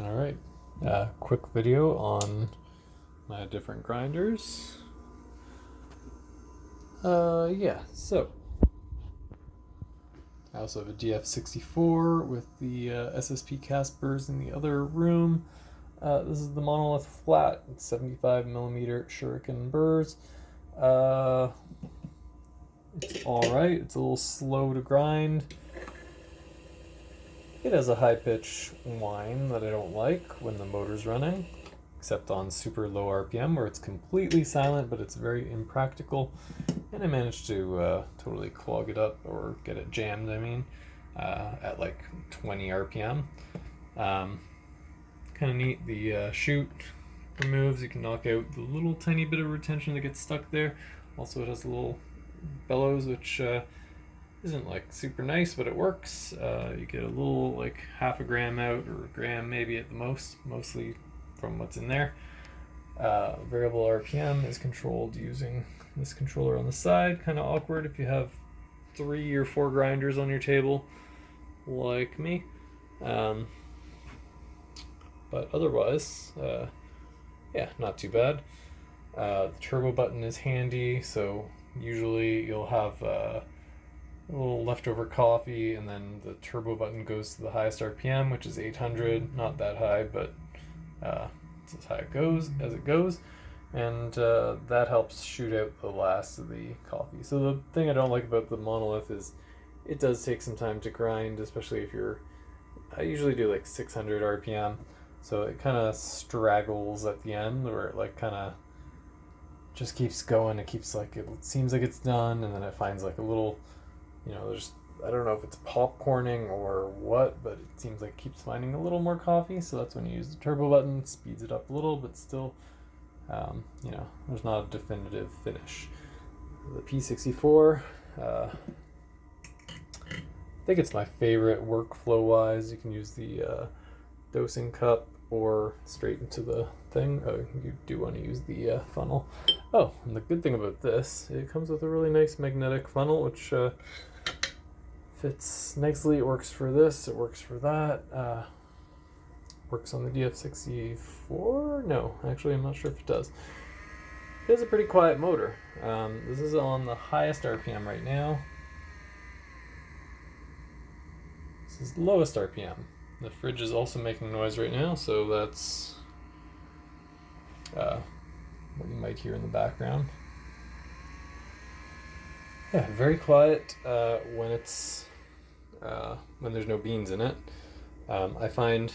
Alright, quick video on my different grinders. So I also have a DF64 with the SSP Cast burrs in the other room. This is the Monolith flat, 75mm shuriken burrs. It's alright, it's a little slow to grind. It has a high pitch whine that I don't like when the motor's running, except on super low RPM where it's completely silent, but it's very impractical. And I managed to totally clog it up, or get it jammed, I mean, at like 20 RPM. Kind of neat, the chute removes, you can knock out the little tiny bit of retention that gets stuck there. Also it has a little bellows, which isn't like super nice, but it works. You get a little, like half a gram out, or a gram maybe at the most, mostly from what's in there. Variable RPM is controlled using this controller on the side. Kind of awkward if you have 3 or 4 grinders on your table like me. But otherwise, yeah, not too bad. The turbo button is handy, so usually you'll have a little leftover coffee, and then the turbo button goes to the highest RPM, which is 800. Not that high, but it's as high as it goes, and that helps shoot out the last of the coffee. So the thing I don't like about the Monolith is it does take some time to grind, especially if I usually do like 600 RPM, so it kind of straggles at the end, where it like kind of just keeps going. It keeps like, it seems like it's done, and then it finds like a little, there's, I don't know if it's popcorning or what, but it seems like it keeps finding a little more coffee, so that's when you use the turbo button. It speeds it up a little, but still, there's not a definitive finish. The P64, I think it's my favorite workflow-wise. You can use the dosing cup or straight into the thing. Oh, you do want to use the funnel. Oh, and the good thing about this, it comes with a really nice magnetic funnel, which fits nicely. It works for this, it works for that. Works on the DF64? No, actually I'm not sure if it does. It has a pretty quiet motor. This is on the highest RPM right now. This is the lowest RPM. The fridge is also making noise right now, so that's what you might hear in the background. Yeah, very quiet when it's when there's no beans in it. I find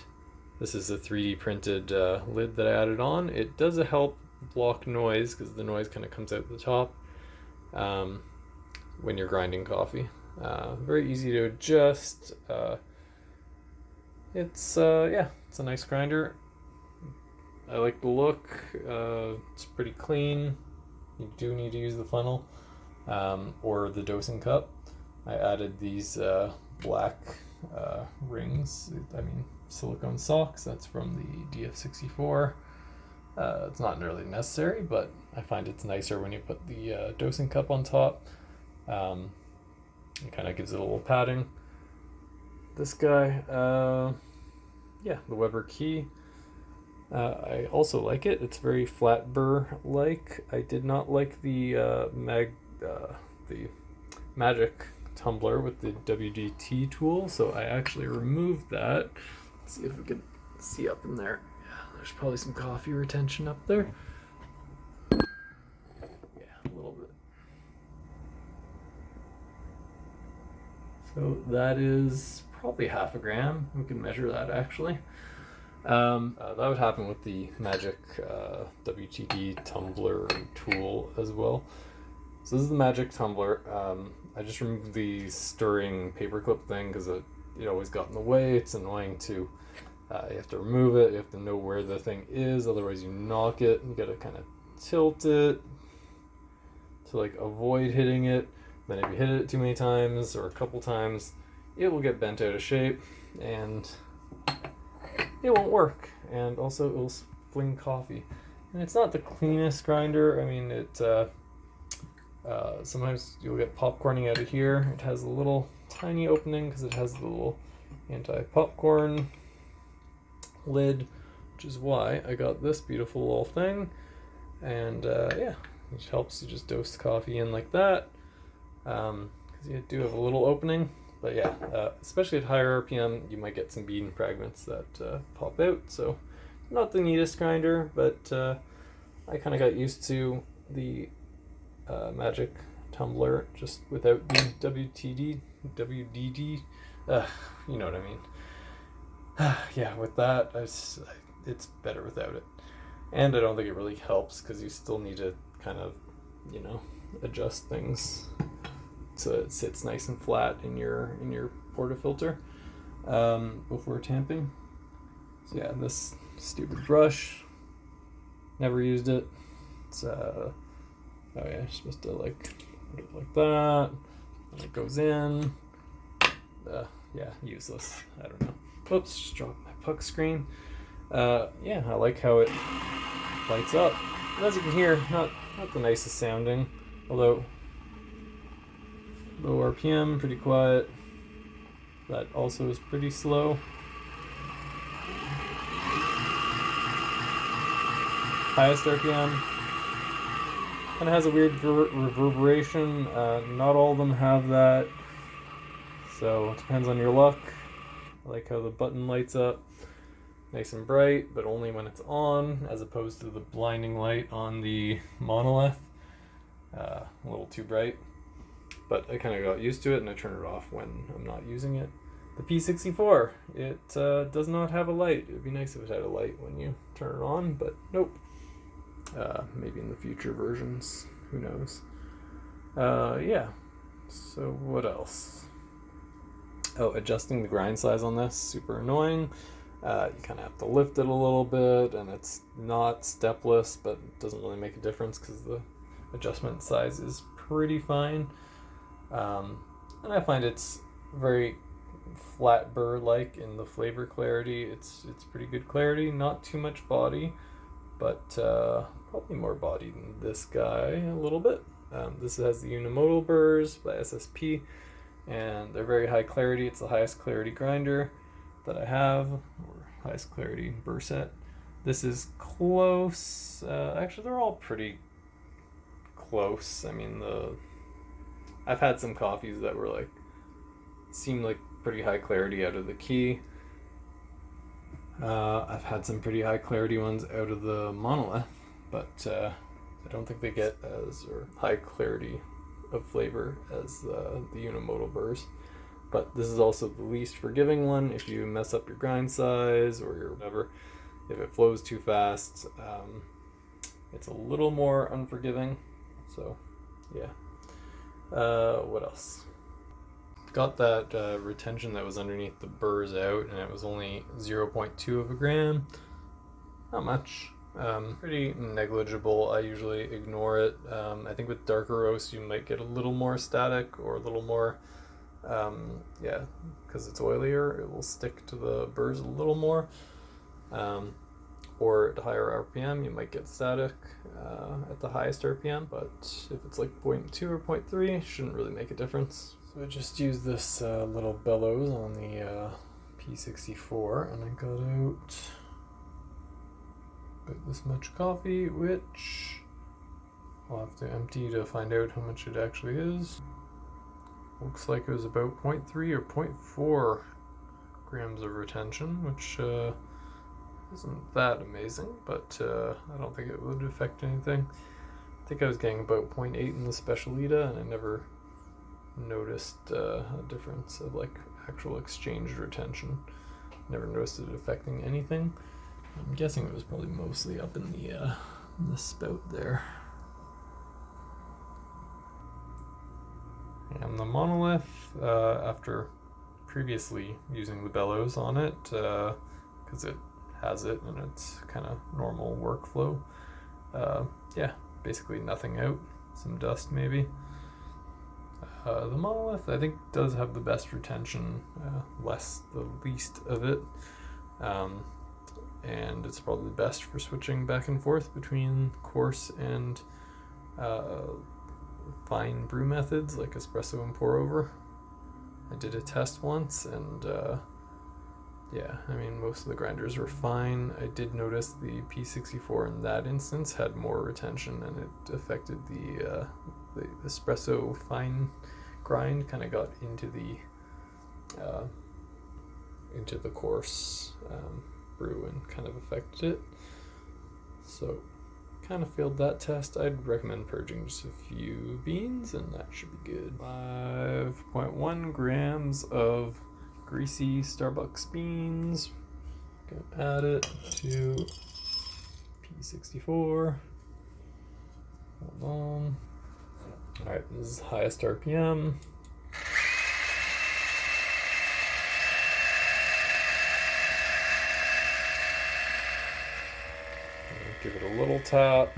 this is a 3D printed lid that I added on. It does help block noise, because the noise kind of comes out the top when you're grinding coffee. Very easy to adjust. It's a nice grinder. I like the look. It's pretty clean. You do need to use the funnel or the dosing cup. I added these black rings, silicone socks. That's from the DF64. It's not really necessary, but I find it's nicer when you put the dosing cup on top. It kind of gives it a little padding. This guy, the Weber key. I also like it. It's very flat burr-like. I did not like the magic tumbler with the WDT tool, so I actually removed that. Let's see if we can see up in there. Yeah, there's probably some coffee retention up there. Yeah, a little bit. So that is probably half a gram. We can measure that actually. That would happen with the magic WTD tumbler tool as well. So this is the magic tumbler. I just removed the stirring paperclip thing because it always got in the way. It's annoying to, you have to remove it, you have to know where the thing is, otherwise you knock it. You gotta kind of tilt it to like avoid hitting it. Then if you hit it too many times or a couple times, it will get bent out of shape and it won't work, and also it will fling coffee. And it's not the cleanest grinder. I mean, it sometimes you'll get popcorning out of here. It has a little tiny opening because it has the little anti-popcorn lid, which is why I got this beautiful little thing. And yeah, it helps you just dose the coffee in like that, because you do have a little opening. But yeah, especially at higher RPM, you might get some bean fragments that pop out. So not the neatest grinder, but I kind of got used to the magic tumbler just without the WDD. You know what I mean. Yeah, with that, it's better without it. And I don't think it really helps because you still need to kind of, adjust things so it sits nice and flat in your portafilter before tamping. So yeah, this stupid brush, never used it. It's oh yeah, you're supposed to like put it like that, and it goes in. Yeah, useless. I don't know. Oops, just dropped my puck screen. Yeah, I like how it lights up. And as you can hear, not the nicest sounding, although low RPM, pretty quiet. That also is pretty slow. Highest RPM kind of has a weird reverberation. Not all of them have that, so it depends on your luck. I like how the button lights up nice and bright, but only when it's on, as opposed to the blinding light on the Monolith. A little too bright, but I kind of got used to it and I turn it off when I'm not using it. The P64, it does not have a light. It would be nice if it had a light when you turn it on, but nope. Maybe in the future versions, who knows. Yeah, so what else? Oh, adjusting the grind size on this, super annoying. You kind of have to lift it a little bit, and it's not stepless, but it doesn't really make a difference because the adjustment size is pretty fine. And I find it's very flat burr-like in the flavor clarity. It's pretty good clarity, not too much body, but probably more body than this guy a little bit. This has the unimodal burrs by SSP, and they're very high clarity. It's the highest clarity grinder that I have, or highest clarity burr set. This is close. Actually, they're all pretty close. I mean, I've had some coffees that were seemed like pretty high clarity out of the Key. I've had some pretty high clarity ones out of the Monolith, but I don't think they get as high clarity of flavor as the unimodal burrs. But this is also the least forgiving one if you mess up your grind size or your whatever. If it flows too fast, it's a little more unforgiving. So, yeah. What else? Got that retention that was underneath the burrs out, and it was only 0.2 of a gram. Not much. Pretty negligible. I usually ignore it. I think with darker roast you might get a little more static or a little more, yeah, because it's oilier, it will stick to the burrs a little more. Or at higher RPM you might get static at the highest RPM, but if it's like 0.2 or 0.3, it shouldn't really make a difference. So I just used this little bellows on the P64, and I got out about this much coffee, which I'll have to empty to find out how much it actually is. Looks like it was about 0.3 or 0.4 grams of retention, which isn't that amazing, but I don't think it would affect anything. I think I was getting about 0.8 in the Specialita, and I never noticed a difference of actual exchange retention. Never noticed it affecting anything. I'm guessing it was probably mostly up in the spout there. And the Monolith, after previously using the bellows on it, because it has it and it's kind of normal workflow, yeah, basically nothing out, some dust maybe. The Monolith, I think, does have the best retention, the least of it, and it's probably the best for switching back and forth between coarse and fine brew methods like espresso and pour over. I did a test once, and Yeah, I mean, most of the grinders were fine. I did notice the P64 in that instance had more retention, and it affected the espresso fine grind. Kind of got into the coarse brew and kind of affected it. So, kind of failed that test. I'd recommend purging just a few beans, and that should be good. 5.1 grams of greasy Starbucks beans. Gonna add it to P64. Hold on. Alright, this is highest RPM. Give it a little tap.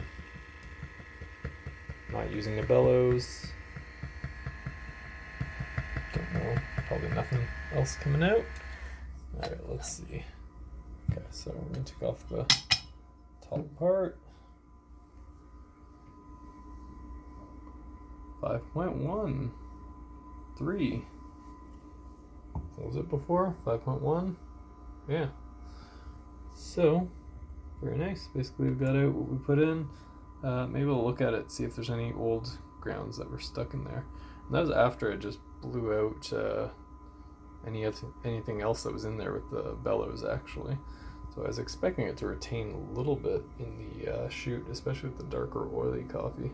Not using the bellows. Don't know. Probably nothing else coming out. Alright, let's see. Okay, so we're going to take off the top part. 5.1. 3. What was it before? 5.1? Yeah. So, very nice. Basically, we've got out what we put in. Maybe we'll look at it, see if there's any old grounds that were stuck in there. And that was after it just blew out anything else that was in there with the bellows, actually. So I was expecting it to retain a little bit in the chute, especially with the darker oily coffee.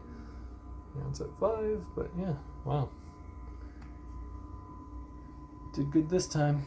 Yeah, it's at 5, but yeah, wow. Did good this time.